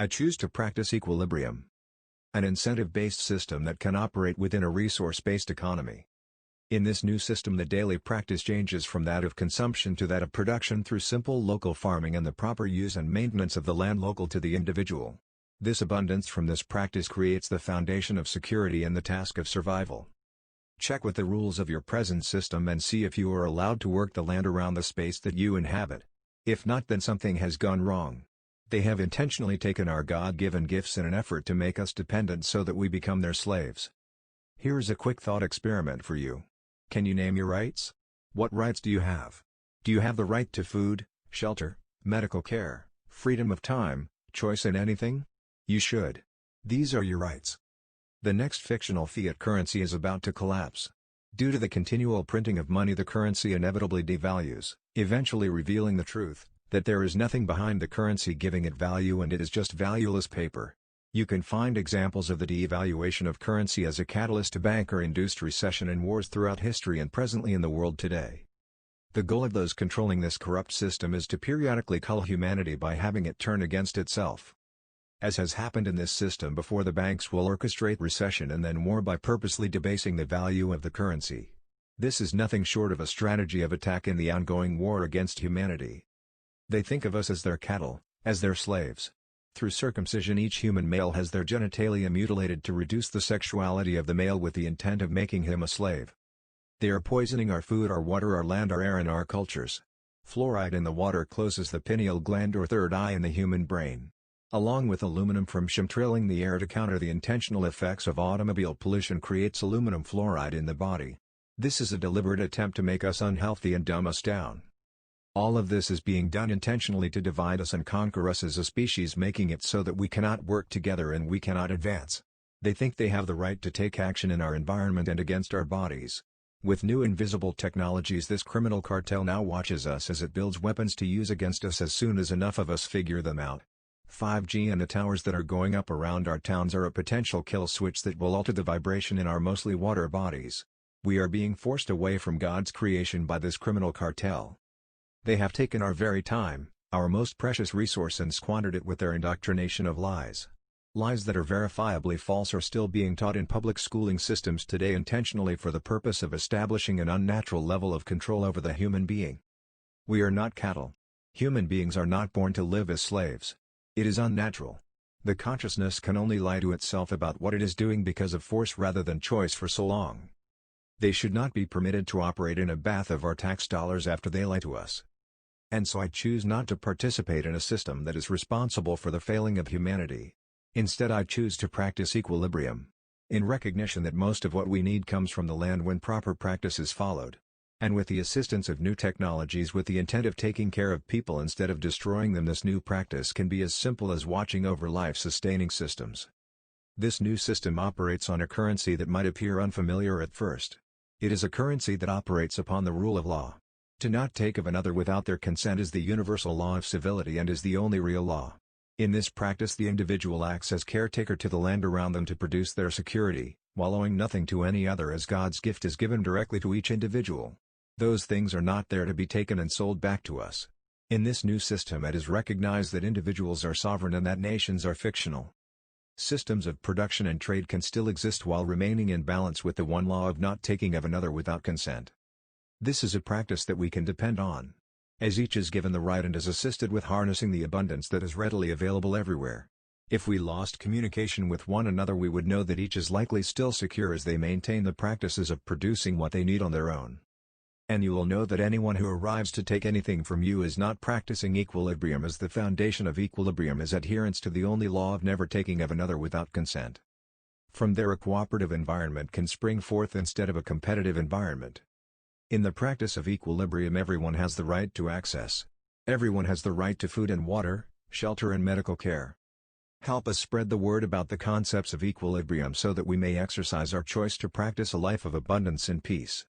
I choose to practice equilibrium. An incentive-based system that can operate within a resource-based economy. In this new system, the daily practice changes from that of consumption to that of production through simple local farming and the proper use and maintenance of the land local to the individual. This abundance from this practice creates the foundation of security and the task of survival. Check with the rules of your present system and see if you are allowed to work the land around the space that you inhabit. If not, then something has gone wrong. They have intentionally taken our God-given gifts in an effort to make us dependent so that we become their slaves. Here's a quick thought experiment for you. Can you name your rights? What rights do you have? Do you have the right to food, shelter, medical care, freedom of time, choice in anything? You should. These are your rights. The next fictional fiat currency is about to collapse. Due to the continual printing of money, the currency inevitably devalues, eventually revealing the truth, that there is nothing behind the currency giving it value and it is just valueless paper. You can find examples of the devaluation of currency as a catalyst to banker-induced recession and wars throughout history and presently in the world today. The goal of those controlling this corrupt system is to periodically cull humanity by having it turn against itself. As has happened in this system before, the banks will orchestrate recession and then war by purposely debasing the value of the currency. This is nothing short of a strategy of attack in the ongoing war against humanity. They think of us as their cattle, as their slaves. Through circumcision, each human male has their genitalia mutilated to reduce the sexuality of the male with the intent of making him a slave. They are poisoning our food, our water, our land, our air and our cultures. Fluoride in the water closes the pineal gland or third eye in the human brain. Along with aluminum from chemtrailing the air to counter the intentional effects of automobile pollution creates aluminum fluoride in the body. This is a deliberate attempt to make us unhealthy and dumb us down. All of this is being done intentionally to divide us and conquer us as a species, making it so that we cannot work together and we cannot advance. They think they have the right to take action in our environment and against our bodies. With new invisible technologies, this criminal cartel now watches us as it builds weapons to use against us as soon as enough of us figure them out. 5G and the towers that are going up around our towns are a potential kill switch that will alter the vibration in our mostly water bodies. We are being forced away from God's creation by this criminal cartel. They have taken our very time, our most precious resource, and squandered it with their indoctrination of lies. Lies that are verifiably false are still being taught in public schooling systems today intentionally for the purpose of establishing an unnatural level of control over the human being. We are not cattle. Human beings are not born to live as slaves. It is unnatural. The consciousness can only lie to itself about what it is doing because of force rather than choice for so long. They should not be permitted to operate in a bath of our tax dollars after they lie to us. And so I choose not to participate in a system that is responsible for the failing of humanity. Instead, I choose to practice equilibrium. In recognition that most of what we need comes from the land when proper practice is followed. And with the assistance of new technologies with the intent of taking care of people instead of destroying them, this new practice can be as simple as watching over life-sustaining systems. This new system operates on a currency that might appear unfamiliar at first. It is a currency that operates upon the rule of law. To not take of another without their consent is the universal law of civility and is the only real law. In this practice, the individual acts as caretaker to the land around them to produce their security, while owing nothing to any other, as God's gift is given directly to each individual. Those things are not there to be taken and sold back to us. In this new system, it is recognized that individuals are sovereign and that nations are fictional. Systems of production and trade can still exist while remaining in balance with the one law of not taking of another without consent. This is a practice that we can depend on, as each is given the right and is assisted with harnessing the abundance that is readily available everywhere. If we lost communication with one another, we would know that each is likely still secure as they maintain the practices of producing what they need on their own. And you will know that anyone who arrives to take anything from you is not practicing equilibrium, as the foundation of equilibrium is adherence to the only law of never taking of another without consent. From there, a cooperative environment can spring forth instead of a competitive environment. In the practice of equilibrium, everyone has the right to access. Everyone has the right to food and water, shelter and medical care. Help us spread the word about the concepts of equilibrium so that we may exercise our choice to practice a life of abundance and peace.